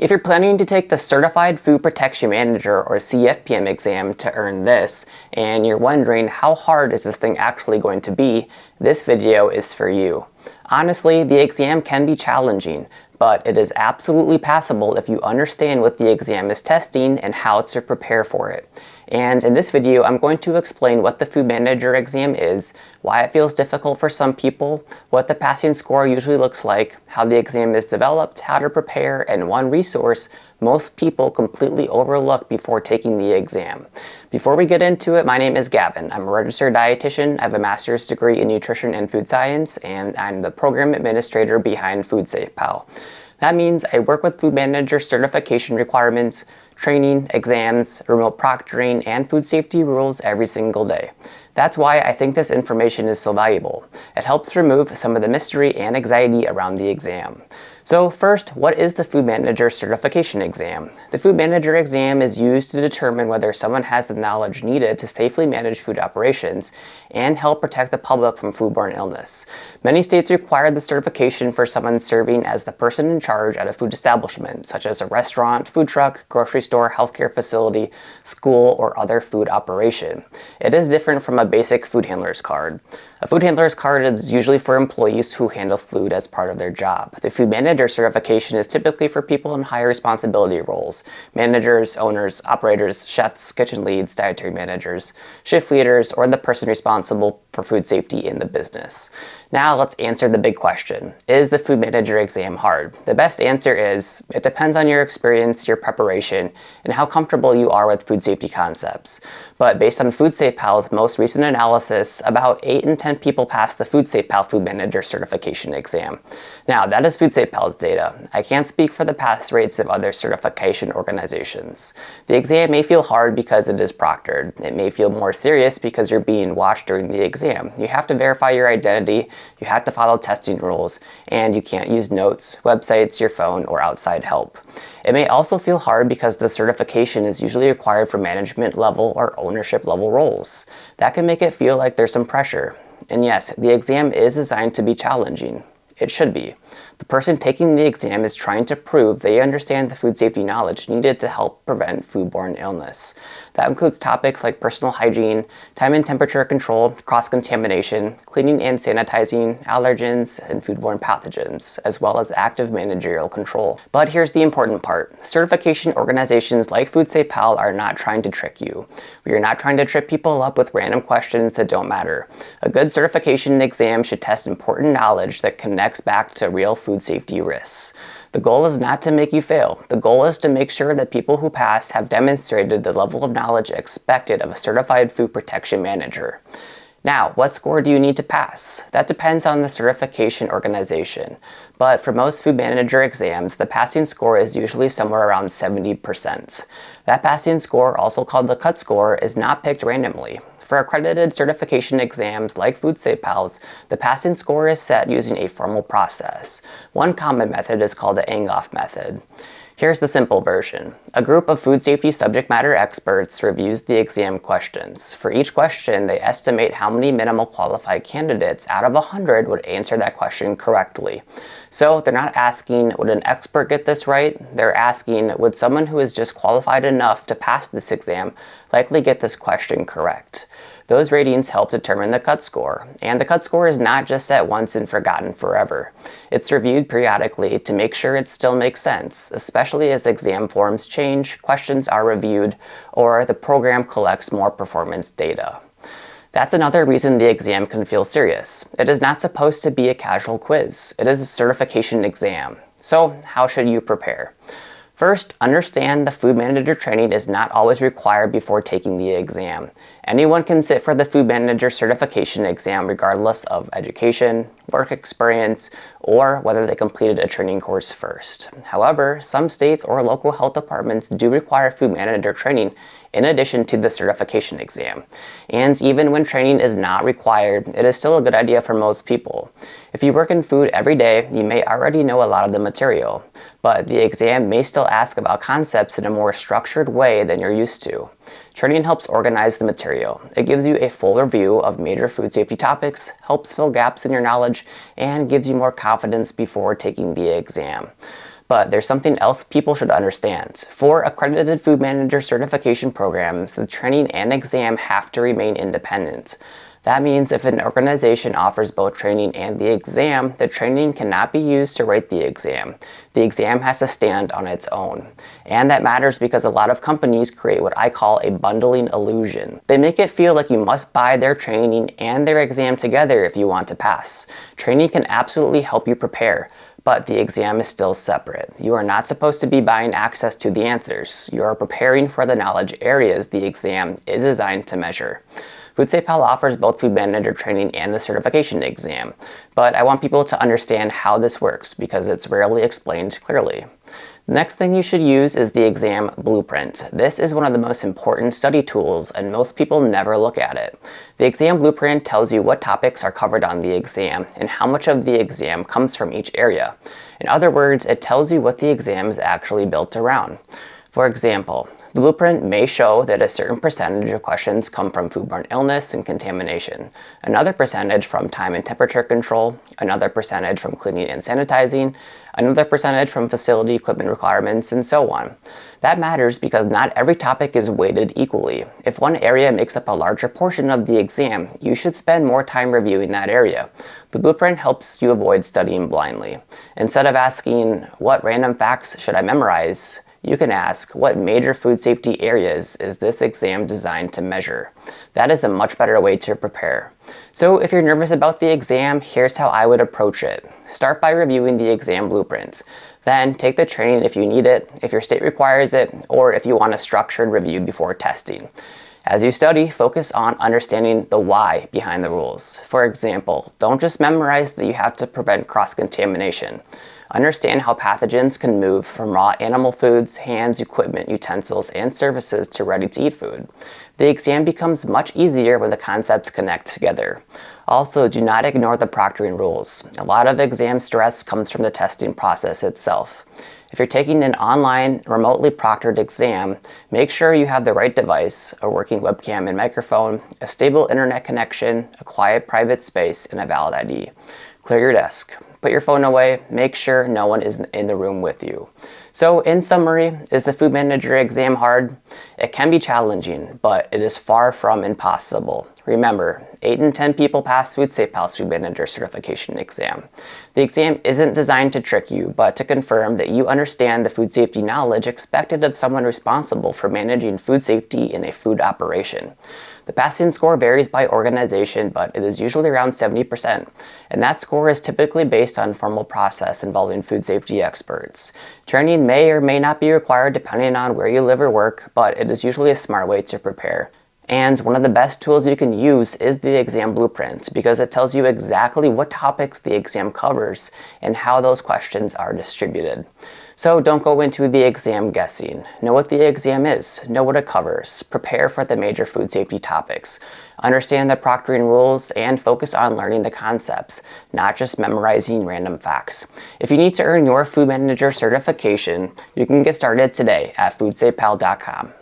If you're planning to take the Certified Food Protection Manager or CFPM exam to earn this, and you're wondering how hard is this thing actually going to be, this video is for you. Honestly, the exam can be challenging, but it is absolutely passable if you understand what the exam is testing and how to prepare for it. And in this video, I'm going to explain what the Food Manager exam is, why it feels difficult for some people, what the passing score usually looks like, how the exam is developed, how to prepare, and one resource most people completely overlook before taking the exam. Before we get into it, my name is Gavin. I'm a registered dietitian. I have a master's degree in nutrition and food science, and I'm the program administrator behind FoodSafePal. That means I work with Food Manager certification requirements, training, exams, remote proctoring, and food safety rules every single day. That's why I think this information is so valuable. It helps remove some of the mystery and anxiety around the exam. So first, what is the Food Manager certification exam? The Food Manager exam is used to determine whether someone has the knowledge needed to safely manage food operations and help protect the public from foodborne illness. Many states require the certification for someone serving as the person in charge at a food establishment, such as a restaurant, food truck, grocery store, healthcare facility, school, or other food operation. It is different from a basic food handler's card. A food handler's card is usually for employees who handle food as part of their job. The Food Manager certification is typically for people in higher responsibility roles: managers, owners, operators, chefs, kitchen leads, dietary managers, shift leaders, or the person responsible for food safety in the business. Now let's answer the big question. Is the Food Manager exam hard? The best answer is, it depends on your experience, your preparation, and how comfortable you are with food safety concepts. But based on FoodSafePal's most recent analysis, about 8 in 10 people pass the FoodSafePal Food Manager certification exam. Now, that is FoodSafePal's data. I can't speak for the pass rates of other certification organizations. The exam may feel hard because it is proctored. It may feel more serious because you're being watched during the exam. You have to verify your identity, you have to follow testing rules, and you can't use notes, websites, your phone, or outside help. It may also feel hard because the certification is usually required for management level or ownership level roles. That can make it feel like there's some pressure. And yes, the exam is designed to be challenging. It should be. The person taking the exam is trying to prove they understand the food safety knowledge needed to help prevent foodborne illness. That includes topics like personal hygiene, time and temperature control, cross-contamination, cleaning and sanitizing, allergens, and foodborne pathogens, as well as active managerial control. But here's the important part. Certification organizations like FoodSafePal are not trying to trick you. We are not trying to trip people up with random questions that don't matter. A good certification exam should test important knowledge that connects back to real food safety risks. The goal is not to make you fail. The goal is to make sure that people who pass have demonstrated the level of knowledge expected of a certified food protection manager. Now, what score do you need to pass? That depends on the certification organization. But for most Food Manager exams, the passing score is usually somewhere around 70%. That passing score, also called the cut score, is not picked randomly. For accredited certification exams like FoodSafePal's, the passing score is set using a formal process. One common method is called the Angoff method. Here's the simple version. A group of food safety subject matter experts reviews the exam questions. For each question, they estimate how many minimal qualified candidates out of 100 would answer that question correctly. So they're not asking, would an expert get this right? They're asking, would someone who is just qualified enough to pass this exam likely get this question correct? Those ratings help determine the cut score, and the cut score is not just set once and forgotten forever. It's reviewed periodically to make sure it still makes sense, especially as exam forms change, questions are reviewed, or the program collects more performance data. That's another reason the exam can feel serious. It is not supposed to be a casual quiz. It is a certification exam. So, how should you prepare? First, understand the Food Manager training is not always required before taking the exam. Anyone can sit for the Food Manager certification exam regardless of education, work experience, or whether they completed a training course first. However, some states or local health departments do require Food Manager training in addition to the certification exam. And even when training is not required, it is still a good idea for most people. If you work in food every day, you may already know a lot of the material, but the exam may still ask about concepts in a more structured way than you're used to. Training helps organize the material. It gives you a full review of major food safety topics, helps fill gaps in your knowledge, and gives you more confidence before taking the exam. But there's something else people should understand. For accredited food manager certification programs, the training and exam have to remain independent. That means if an organization offers both training and the exam, the training cannot be used to write the exam. The exam has to stand on its own. And that matters because a lot of companies create what I call a bundling illusion. They make it feel like you must buy their training and their exam together if you want to pass. Training can absolutely help you prepare, but the exam is still separate. You are not supposed to be buying access to the answers. You are preparing for the knowledge areas the exam is designed to measure. FoodSafePal offers both food manager training and the certification exam, but I want people to understand how this works because it's rarely explained clearly. The next thing you should use is the exam blueprint. This is one of the most important study tools and most people never look at it. The exam blueprint tells you what topics are covered on the exam and how much of the exam comes from each area. In other words, it tells you what the exam is actually built around. For example, the blueprint may show that a certain percentage of questions come from foodborne illness and contamination, another percentage from time and temperature control, another percentage from cleaning and sanitizing, another percentage from facility equipment requirements, and so on. That matters because not every topic is weighted equally. If one area makes up a larger portion of the exam, you should spend more time reviewing that area. The blueprint helps you avoid studying blindly. Instead of asking, what random facts should I memorize? You can ask, what major food safety areas is this exam designed to measure? That is a much better way to prepare. So if you're nervous about the exam, here's how I would approach it. Start by reviewing the exam blueprint. Then take the training if you need it, if your state requires it, or if you want a structured review before testing. As you study, focus on understanding the why behind the rules. For example, don't just memorize that you have to prevent cross-contamination. Understand how pathogens can move from raw animal foods, hands, equipment, utensils, and services to ready-to-eat food. The exam becomes much easier when the concepts connect together. Also, do not ignore the proctoring rules. A lot of exam stress comes from the testing process itself. If you're taking an online, remotely proctored exam, make sure you have the right device, a working webcam and microphone, a stable internet connection, a quiet private space, and a valid ID. Clear your desk. Put your phone away, make sure no one is in the room with you. So in summary, is the food manager exam hard? It can be challenging, but it is far from impossible. Remember, 8 in 10 people pass FoodSafePal's food manager certification exam. The exam isn't designed to trick you, but to confirm that you understand the food safety knowledge expected of someone responsible for managing food safety in a food operation. The passing score varies by organization, but it is usually around 70%, and that score is typically based on formal process involving food safety experts. Training may or may not be required depending on where you live or work, but it is usually a smart way to prepare. And one of the best tools you can use is the exam blueprint because it tells you exactly what topics the exam covers and how those questions are distributed. So don't go into the exam guessing. Know what the exam is, know what it covers, prepare for the major food safety topics, understand the proctoring rules, and focus on learning the concepts, not just memorizing random facts. If you need to earn your food manager certification, you can get started today at FoodSafePal.com.